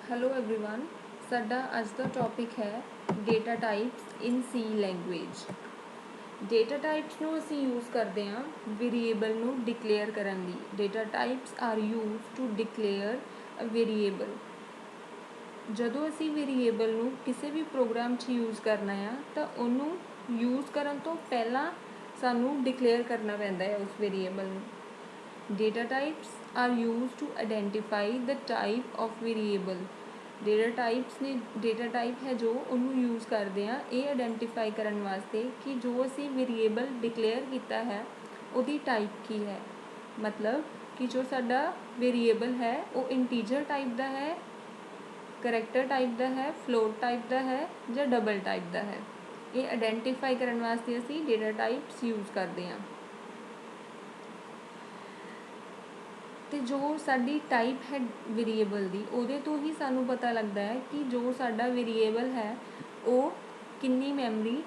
Hello everyone. साडा अज का topic है data types in C language. Data types ਨੂੰ ਅਸੀਂ यूज़ करते हैं वेरीएबल ਨੂੰ डिक्लेयर ਕਰਨ ਲਈ। Data types are use to declare a variable. ਜਦੋਂ ਅਸੀਂ वेरीएबल ਨੂੰ ਕਿਸੇ ਵੀ ਪ੍ਰੋਗਰਾਮ 'ਚ यूज़ ਕਰਨਾ ਆ ਤਾਂ ਉਹਨੂੰ यूज़ ਕਰਨ ਤੋਂ ਪਹਿਲਾਂ ਸਾਨੂੰ डिक्लेयर करना ਪੈਂਦਾ है उस वेरीएबल ਨੂੰ। Data types are use to identify the type of variable. Data types ने डेटा टाइप है जो उन्होंने यूज़ करते हैं ये आइडेंटिफाई करने वास्ते कि जो असी वेरीएबल डिक्लेयर किया है उसकी टाइप की है। मतलब कि जो साडा वेरीएबल है वो इंटीजर टाइप का है, करैक्टर टाइप का है, फ्लोट टाइप का है या डबल टाइप का है। ये आइडेंटिफाई करने वास्ते असी डेटा टाइप्स यूज़ करते हैं। तो जो साडी टाइप है वेरीएबल दी उहदे तो ही सानू पता लगता है कि जो साडा वेरीएबल है वो कितनी मैमरी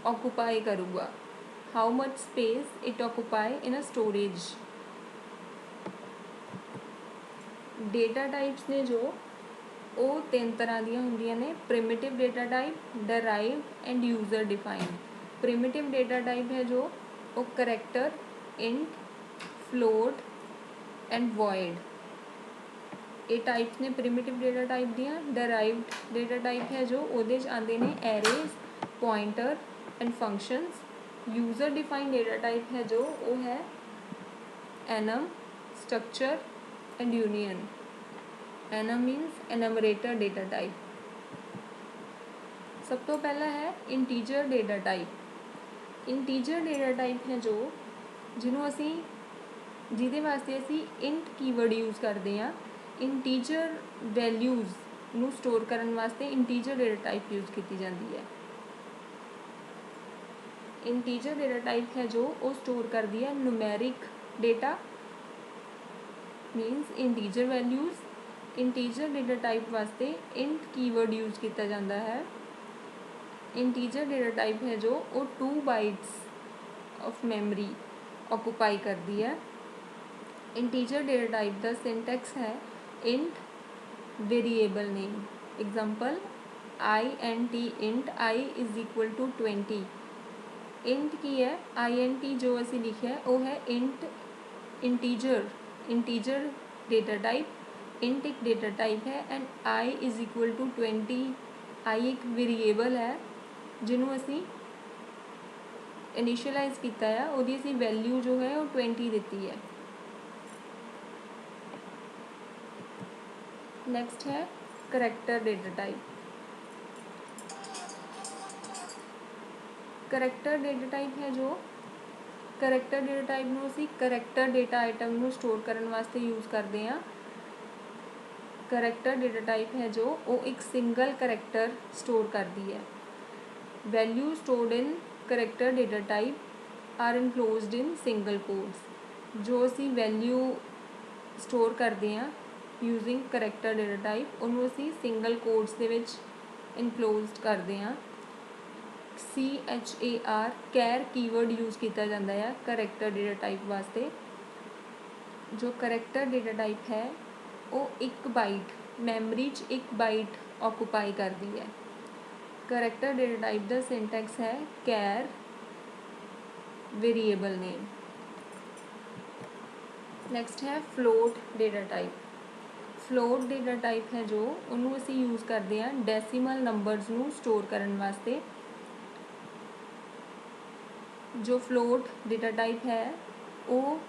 ऑक्यूपाई करूगा, how much space it occupy in a storage. Data types ने जो वो तीन तरह दियां हुंदियां ने, primitive data type, derived and user defined. Primitive data type है जो वो character, int, float and void ये टाइप्स ने प्रिमिटिव डेटा टाइप दियाँ। डराइव्ड डेटा टाइप है जो उहदे च आंदे ने arrays, pointer and functions. User defined data type है जो वो है enum, structure and union. Enum means enumerator data type. सब तो पहला है integer data type. Integer data type है जो जिन्हों असी जिहदे वास्ते असी इंट कीवर्ड यूज़ करते हैं। इंटीजर वैल्यूज़ नू स्टोर करने वास्ते इंटीजर डेटा टाइप यूज़ की जाती है। इंटीजर डेटा टाइप है जो वो स्टोर कर दी है numeric data मीनस integer values. Integer data type वास्ते इंट कीवर्ड यूज़ किया जाता है। इंटीजर डेटा टाइप है जो वो 2 बाइट्स ऑफ मैमरी ऑक्यूपाई करती है। इंटीजर डेटा टाइप का सिंटैक्स है int variable name. Example INT int I is equal to 20। Int की है INT जो असी लिखा है वो है int integer data type. Int एक डेटा टाइप है and I is equal to 20 I एक वेरीएबल है जिन्हों असी इनिशियलाइज किया है, वो असी वैल्यू जो है वो 20 दी है। नेक्स्ट है character data type. Character data type है जो करैक्टर डेटा टाइप में असी करैक्टर डेटा आइटम में स्टोर करने वास्ते यूज़ करते हैं। करैक्टर डेटा टाइप है जो वो एक सिंगल करैक्टर स्टोर करती है। Value stored in character data type are enclosed in single quotes. जो असी वैल्यू स्टोर करते हैं यूजिंग करैक्टर डेटा टाइप उन्होंने असी सिंगल कोड्स दे विच इनक्लोज्ड करते हैं। CHAR कैर कीवर्ड यूज़ किया जाता है करैक्टर डेटा टाइप वास्ते। जो करैक्टर डेटा टाइप है वो एक बाइट मैमरी च एक बाइट ऑक्यूपाई करती है। करैक्टर डेटा टाइप का सिंटैक्स है कैर वेरिएबल नेम। नेक्स्ट है float data type. Float data type है जो उन्होंने असी यूज़ करते हैं डेसीमल नंबर्स नू स्टोर करने वास्ते। जो फ्लोट डेटा टाइप है वो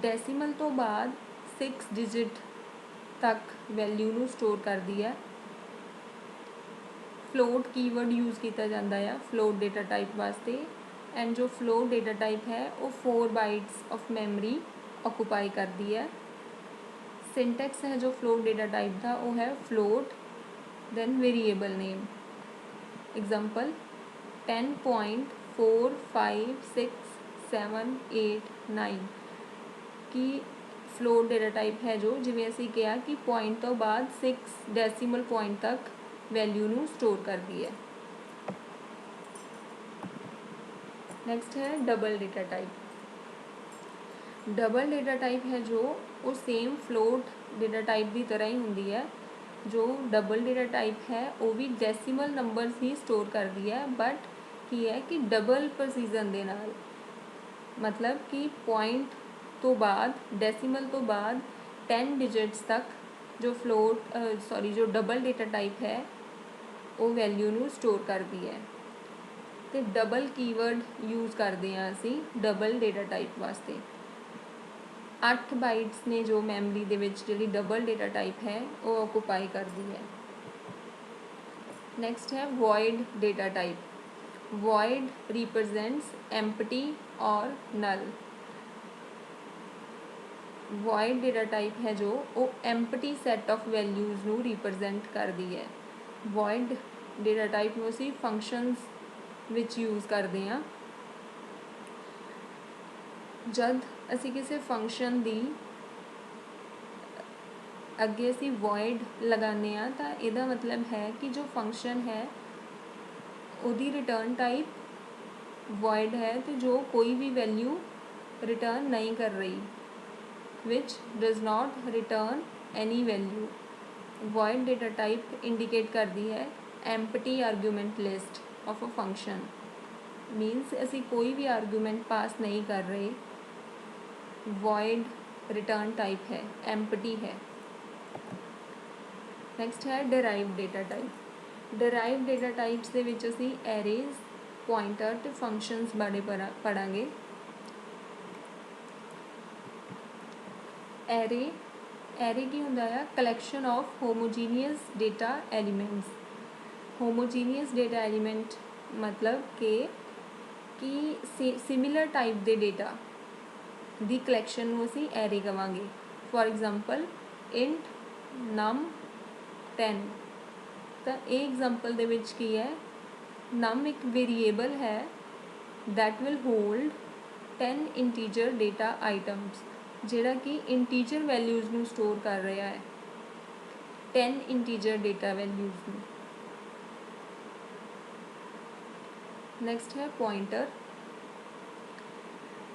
डेसीमल तो बाद 6 डिजिट तक वैल्यू नू स्टोर करती है। फ्लोट कीवर्ड यूज़ किया जाता है फ्लोट डेटा टाइप वास्ते एंड जो फ्लोट डेटा टाइप है वो 4 बाइट्स ऑफ मैमरी ऑक्यूपाई करती है। सिंटैक्स है जो फ्लोट डेटा टाइप का वो है float then variable name. Example 10.45678 की फ्लोट डेटा टाइप है जो जिवें असी कहा कि पॉइंट तो बाद 6 डेसीमल पॉइंट तक वैल्यू नू स्टोर करती है। नेक्स्ट है double data type. Double data type है जो वो सेम फ्लोट डेटा टाइप की तरह ही होंगी है। जो डबल डेटा टाइप है वो भी डेसीमल नंबर्स ही स्टोर करती है, बट की है कि डबल प्रोसीजन दे नाल, मतलब कि पॉइंट तो बाद डेसीमल तो बाद 10 डिजिट्स तक जो फ्लोट जो डबल डेटा टाइप है वो वैल्यू नू स्टोर करती है। तो डबल कीवर्ड यूज़ करते हैं असी डबल डेटा टाइप वास्ते। 8 बाइट्स ने जो मैमरी दे विच जिहड़ी डबल डेटा टाइप है वो ऑक्यूपाई करती है। नैक्सट है void data type. Void represents empty और नल। वॉइड डेटा टाइप है जो वो एम्प्टी सैट ऑफ वैल्यूज़ नू रिप्रजेंट करती है। वॉइड डेटा टाइप में असी फंक्शनस विच यूज़ करते हैं। जब असी किसी फंक्शन की अगे असी वॉइड लगाने तो यदा मतलब है कि जो फंक्शन है उसकी रिटर्न टाइप वॉइड है, तो जो कोई भी वैल्यू रिटर्न नहीं कर रही, which does not return any value. Void data type indicate करती है empty argument list of a function. Means असी कोई भी आर्गूमेंट पास नहीं कर रहे, वॉइड रिटर्न टाइप है, एम्प्टी है। नैक्सट है derive data type. Derive data types के विच असी एरेज, पॉइंटर ते फंक्शनस बारे पढ़ांगे। एरे की हुंदा है collection of homogeneous data elements. Homogeneous data element मतलब कि सिमिलर टाइप के डेटा दी कलैक्शन नूं असी एरे कहांगे। फॉर एग्जाम्पल इंट नम 10, तो ये एग्जाम्पल दे विच की है, नम एक वेरीएबल है that will hold 10 integer data items, जिहड़ा कि इंटीजर वैल्यूज़ नूं स्टोर कर रहा है, 10 इंटीजर डेटा वैल्यूज़ नूं। नैक्सट है पॉइंटर।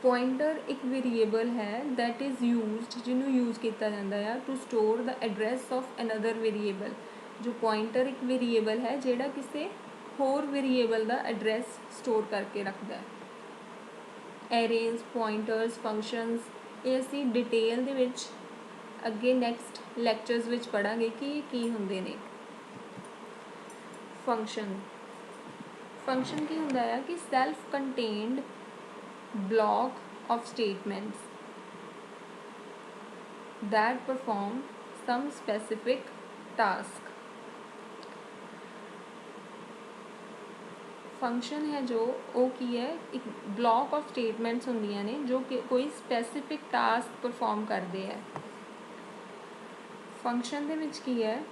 पॉइंटर एक वेरीएबल है दैट इज़ यूज्ड, जिन्हों यूज़ किया जाता है to store the address of another variable. जो पॉइंटर एक वेरीएबल है जिहड़ा किसी होर वेरीएबल का एड्रैस स्टोर करके रखता है। एरेज, पॉइंटर्स, फंक्शनस ये असी डिटेल दे विच अगे नैक्सट लैक्चरस विच पढ़ांगे कि ये की हुंदे ने। फंक्शन की हुंदा है कि self contained block of statements that perform some specific task। Function है जो वो की है एक ब्लॉक ऑफ स्टेटमेंट्स होंदियां ने जो कि कोई स्पैसिफिक टास्क परफॉर्म करते हैं। फंक्शन दे विच की है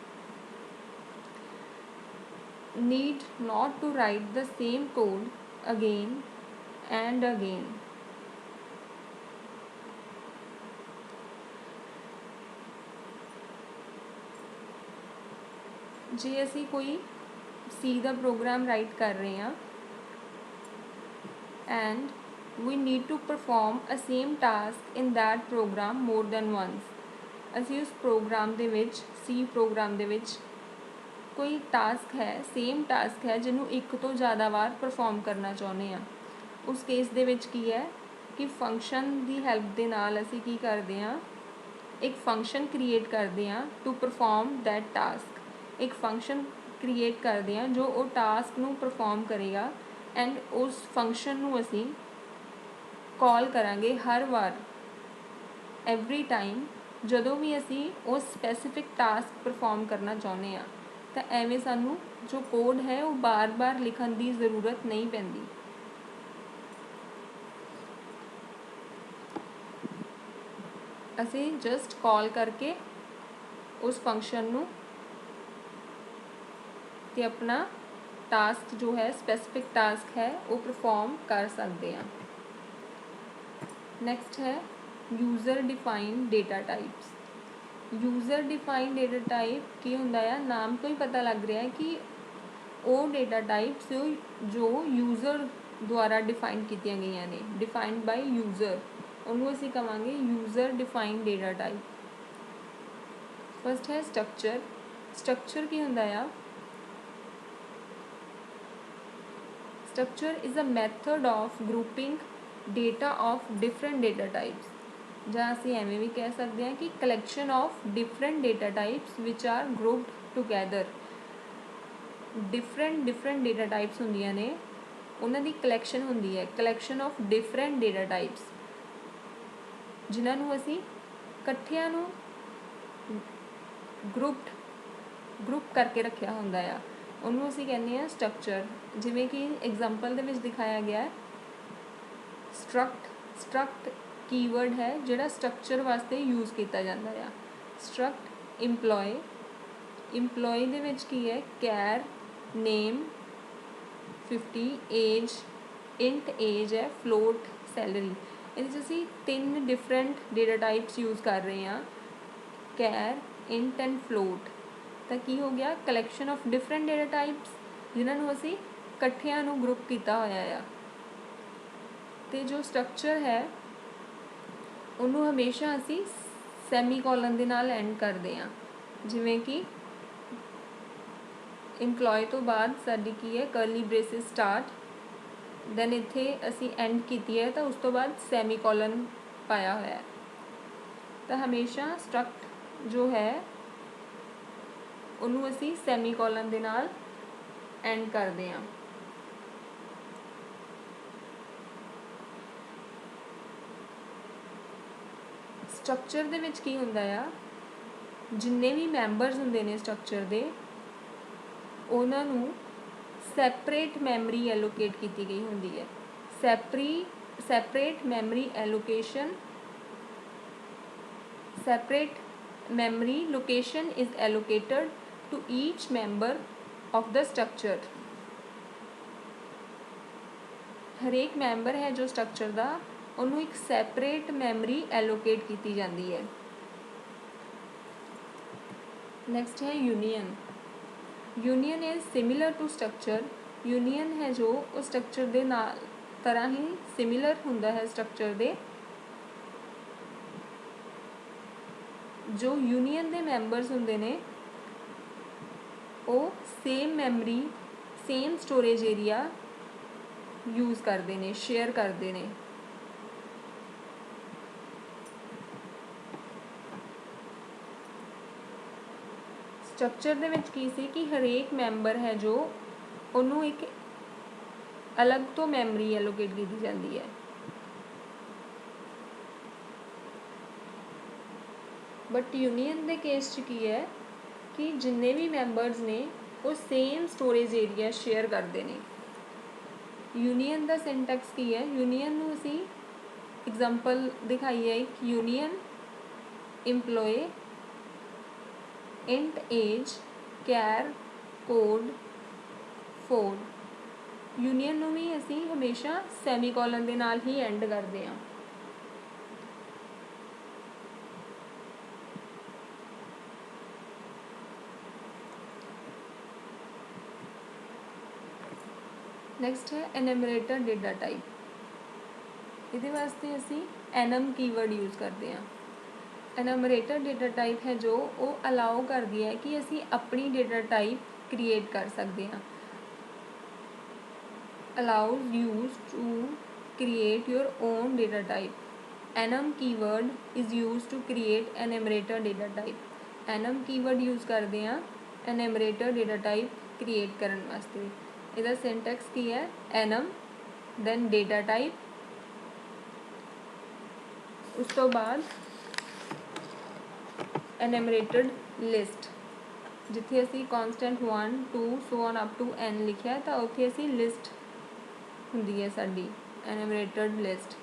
need not to write the same code again and again. जे असी कोई सी का प्रोग्राम राइट कर रहे हैं and we need to perform a same task in that program more than once. असी उस प्रोग्राम दे विच सी प्रोग्राम दे विच कोई टास्क है, सेम टास्क है जिन्हों एक तो ज़्यादा बार परफॉर्म करना चाहते हैं। उस केस दे विच की है कि फंक्शन की हैल्प के नाल असी की करते हैं, एक फंक्शन क्रिएट करते हैं टू परफॉर्म दैट टास्क। एक फंक्शन क्रिएट करते हैं जो वो टास्क नू परफॉर्म करेगा एंड उस फंक्शन नू असी कॉल करांगे हर बार, एवरी टाइम जदों भी असी उस स्पैसिफिक टास्क परफॉर्म करना चाहते हैं। तो एवें सानू जो कोड है वो बार बार लिखण की ज़रूरत नहीं पैंदी। असी जस्ट कॉल करके उस फंक्शन नू ते अपना टास्क जो है स्पैसिफिक टास्क है वो परफॉर्म कर सकते हैं। नैक्सट है user defined data types. User defined data type की हुंदा है, नाम तो ही पता लग रहा है कि वो डेटा टाइप्स जो यूज़र द्वारा डिफाइंड की गई ने, डिफाइंड बाय यूज़र। ਉਹਨੂੰ ਅਸੀਂ ਕਹਾਂਗੇ user define data type. First ਹੈ ਸਟਰਕਚਰ। ਸਟਰਕਚਰ ਕੀ ਹੁੰਦਾ ਆ? Structure is a method of grouping data of different data types, ਜਾਂ ਅਸੀਂ ਐਵੇਂ ਵੀ ਕਹਿ ਸਕਦੇ ਹਾਂ ਕਿ collection of different data types ਵਿਚ are grouped together. Different data types ਹੁੰਦੀਆਂ ਨੇ, ਉਹਨਾਂ ਦੀ ਕਲੈਕਸ਼ਨ ਹੁੰਦੀ ਹੈ, collection of different data types, ਜਿਨ੍ਹਾਂ ਨੂੰ ਅਸੀਂ ਇਕੱਠਿਆਂ ਨੂੰ ਗਰੁੱਪ ਕਰਕੇ ਰੱਖਿਆ ਹੁੰਦਾ ਆ, ਉਹਨੂੰ ਅਸੀਂ ਕਹਿੰਦੇ ਹਾਂ ਸਟਰਕਚਰ। ਜਿਵੇਂ ਕਿ ਐਗਜ਼ਾਮਪਲ ਦੇ ਵਿੱਚ ਦਿਖਾਇਆ ਗਿਆ ਹੈ, ਸਟਰਕਟ ਕੀਵਰਡ ਹੈ ਜਿਹੜਾ ਸਟਰਕਚਰ ਵਾਸਤੇ ਯੂਜ਼ ਕੀਤਾ ਜਾਂਦਾ ਆ। ਸਟਰਕਟ ਇੰਪਲੋਏ ਦੇ ਵਿੱਚ ਕੀ ਹੈ? ਕੈਰ, ਨੇਮ 50, ਏਜ, ਇੰਟ ਏਜ ਹੈ, ਫਲੋਟ, ਸੈਲਰੀ। ਇਹਦੇ 'ਚ ਅਸੀਂ 3 ਡਿਫਰੈਂਟ ਡੇਟਾ ਟਾਈਪਸ ਯੂਜ਼ ਕਰ ਰਹੇ ਹਾਂ, ਕੈਰ, ਇੰਟ ਐਂਡ ਫਲੋਟ। ਤਾਂ ਕੀ ਹੋ ਗਿਆ? Collection of different data types ਜਿਨ੍ਹਾਂ ਨੂੰ ਅਸੀਂ ਇਕੱਠਿਆਂ ਨੂੰ ਗਰੁੱਪ ਕੀਤਾ ਹੋਇਆ ਆ। ਅਤੇ ਜੋ ਸਟਰਕਚਰ ਹੈ ਉਹਨੂੰ ਹਮੇਸ਼ਾ ਅਸੀਂ ਸੈਮੀਕੋਲਨ ਦੇ ਨਾਲ ਐਂਡ ਕਰਦੇ ਹਾਂ। ਜਿਵੇਂ ਕਿ ਇੰਪਲੋਏ ਤੋਂ ਬਾਅਦ ਸਾਡੀ ਕੀ ਹੈ? ਕਰਲੀ ਬ੍ਰੇਸਿਸ ਸਟਾਰਟ, ਦੈਨ ਇੱਥੇ ਅਸੀਂ ਐਂਡ ਕੀਤੀ ਹੈ ਤਾਂ ਉਸ ਤੋਂ ਬਾਅਦ ਸੈਮੀਕੋਲਨ ਪਾਇਆ ਹੋਇਆ। ਤਾਂ ਹਮੇਸ਼ਾ ਸਟਰਕਟ ਜੋ ਹੈ ਉਹਨੂੰ ਅਸੀਂ ਸੈਮੀਕੋਲਨ ਦੇ ਨਾਲ ਐਂਡ ਕਰਦੇ ਹਾਂ। ਸਟਰਕਚਰ ਦੇ ਵਿੱਚ ਕੀ ਹੁੰਦਾ ਆ? ਜਿੰਨੇ ਵੀ ਮੈਂਬਰਸ ਹੁੰਦੇ ਨੇ ਸਟਰਕਚਰ ਦੇ, ਉਹਨਾਂ ਨੂੰ ਸੈਪਰੇਟ ਮੈਮਰੀ ਐਲੋਕੇਟ ਕੀਤੀ ਗਈ ਹੁੰਦੀ ਹੈ। Separate memory allocation, separate memory location is allocated to each member of the structure। ਹਰੇਕ ਮੈਂਬਰ ਹੈ ਜੋ ਸਟਰਕਚਰ ਦਾ, ਉਹਨੂੰ ਇੱਕ ਸੈਪਰੇਟ ਮੈਮਰੀ ਐਲੋਕੇਟ ਕੀਤੀ ਜਾਂਦੀ ਹੈ। ਨੈਕਸਟ ਹੈ union. Union is similar to structure. Union ਹੈ ਜੋ ਉਹ ਸਟਰਕਚਰ ਦੇ ਨਾਲ ਤਰ੍ਹਾਂ ਹੀ ਸਿਮਿਲਰ ਹੁੰਦਾ ਹੈ ਸਟਰਕਚਰ ਦੇ। ਜੋ ਯੂਨੀਅਨ ਦੇ ਮੈਂਬਰਸ ਹੁੰਦੇ ਨੇ ਉਹ same memory, same storage area use ਕਰਦੇ ਨੇ, ਸ਼ੇਅਰ ਕਰਦੇ ਨੇ। ਸਟਰਕਚਰ ਦੇ ਵਿੱਚ ਕੀ ਸੀ ਕਿ ਹਰੇਕ ਮੈਂਬਰ ਹੈ ਜੋ ਉਹਨੂੰ ਇੱਕ ਅਲੱਗ ਤੋਂ ਮੈਮਰੀ ਐਲੋਕੇਟ ਕੀਤੀ ਜਾਂਦੀ ਹੈ। ਬਟ ਯੂਨੀਅਨ ਦੇ ਕੇਸ 'ਚ ਕੀ ਹੈ ਕਿ ਜਿੰਨੇ ਵੀ ਮੈਂਬਰਸ ਨੇ ਉਹ ਸੇਮ ਸਟੋਰੇਜ ਏਰੀਆ ਸ਼ੇਅਰ ਕਰਦੇ ਨੇ। ਯੂਨੀਅਨ ਦਾ ਸਿੰਟੈਕਸ ਕੀ ਹੈ? ਯੂਨੀਅਨ ਨੂੰ ਅਸੀਂ ਐਗਜ਼ਾਮਪਲ ਦਿਖਾਈ ਹੈ ਇੱਕ union employee, int age, char, code, four. Union ਨੂੰ ਵੀ ਅਸੀਂ ਹਮੇਸ਼ਾ ਸੈਮੀਕੋਲਨ ਦੇ ਨਾਲ ਹੀ ਐਂਡ ਕਰਦੇ ਹਾਂ। ਨੈਕਸਟ ਹੈ ਐਨਮਰੇਟਰ ਡੇਟਾ ਟਾਈਪ। ਇਹਦੇ ਵਾਸਤੇ ਅਸੀਂ ਐਨਮ ਕੀਵਰਡ ਯੂਜ਼ ਕਰਦੇ ਹਾਂ। ਐਨਮਰੇਟਰ ਡੇਟਾ ਟਾਈਪ ਹੈ ਜੋ ਉਹ ਅਲਾਓ ਕਰਦੀ ਹੈ ਕਿ ਅਸੀਂ ਆਪਣੀ ਡੇਟਾ ਟਾਈਪ ਕ੍ਰੀਏਟ ਕਰ ਸਕਦੇ ਹਾਂ। allows use to create your own data type। enum keyword is used to create enumerator data type। enum keyword use ਕਰਦੇ ਹਾਂ enumerator data type create ਕਰਨ ਵਾਸਤੇ। ਇਹਦਾ ਸਿੰਟੈਕਸ ਕੀ ਹੈ? enum then data type, ਉਸ ਤੋਂ ਬਾਅਦ enumerated list। ਜਿੱਥੇ ਅਸੀਂ constant 1 2 so on up to n ਲਿਖਿਆ ਤਾਂ ਉੱਥੇ ਅਸੀਂ ਲਿਸਟ ਹੁੰਦੀ ਹੈ ਸਾਡੀ enumerated list।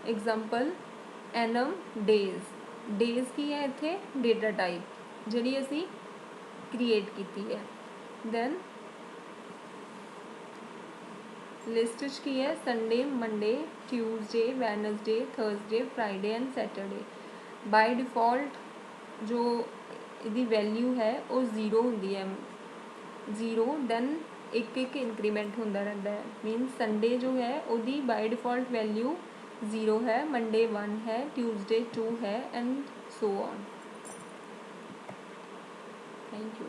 Example enum days। days ਕੀ ਹੈ ਇੱਥੇ? ਡੇਟਾ ਟਾਈਪ ਜਿਹੜੀ ਅਸੀਂ ਕ੍ਰੀਏਟ ਕੀਤੀ ਹੈ। ਦੈਨ ਲਿਸਟ 'ਚ ਕੀ ਹੈ? Sunday, Monday, Tuesday, Wednesday, Thursday, Friday and Saturday. By default ਜੋ ਇਹਦੀ ਵੈਲਿਊ ਹੈ ਉਹ 0 ਹੁੰਦੀ ਹੈ। 0 ਦੈਨ ਇੱਕ ਇੰਕਰੀਮੈਂਟ ਹੁੰਦਾ ਰਹਿੰਦਾ ਹੈ। ਮੀਨਸ ਸੰਡੇ ਜੋ ਹੈ ਉਹਦੀ ਬਾਈ ਡਿਫੋਲਟ ਵੈਲਿਊ ज़ीरो है, मंडे 1 है, ट्यूसडे 2 है, and so on. Thank you.